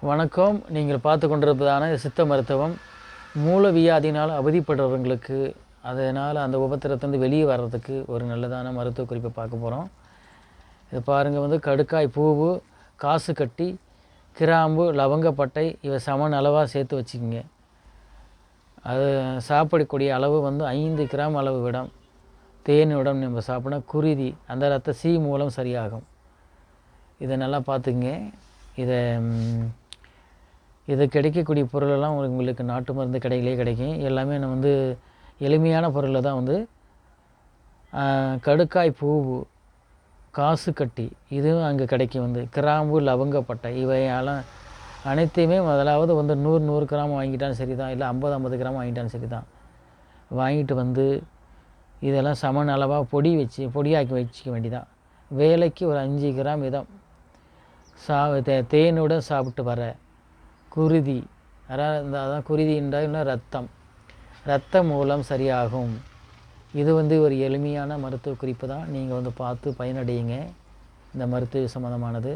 வணக்கம். நீங்கள் பார்த்து கொண்டிருப்பதான சித்த மருத்துவம். மூலவியாதினால் அவதிப்படுறவங்களுக்கு, அதனால் அந்த உபத்திரத்துலேருந்து வெளியே வர்றதுக்கு ஒரு நல்லதான மருத்துவ குறிப்பை பார்க்க போகிறோம். இது பாருங்கள், கடுக்காய் பூவு, காசு கட்டி, கிராம்பு, லவங்கப்பட்டை இவை சமன் அளவாக சேர்த்து வச்சுக்கிங்க. அது சாப்பிடக்கூடிய அளவு 5 கிராம் அளவு விடம் தேனுடன் நம்ம சாப்பிட்னா குருதி அந்த ரத்த சி மூலம் சரியாகும். இதை நல்லா பார்த்துக்குங்க. இது கிடைக்கக்கூடிய பொருளெல்லாம் உங்களுக்கு நாட்டு மருந்து கடையிலே கிடைக்கும். எல்லாமே நம்ம எளிமையான பொருளில் தான் கடுக்காய் பூவு, காசு கட்டி இதுவும் அங்கே கிடைக்கும். கிராம்பு, லவங்கப்பட்டை இவையெல்லாம் அனைத்தையுமே முதலாவது 100 கிராம் வாங்கிட்டாலும் சரி தான், இல்லை 50 கிராம் வாங்கிட்டாலும் சரி தான். வாங்கிட்டு இதெல்லாம் சமன் அளவாக பொடியாக்கி வச்சுக்க வேண்டிதான். வேலைக்கு ஒரு 5 கிராம் வீதம் தேனுடன் சாப்பிட்டு வர குருதி, அதான் குருதி என்றால் ரத்த மூலம் சரியாகும். இது ஒரு எளிமையான மருத்துவ குறிப்பு தான். நீங்கள் பார்த்து பயனடையுங்க. இந்த மருத்துவ சம்மந்தமானது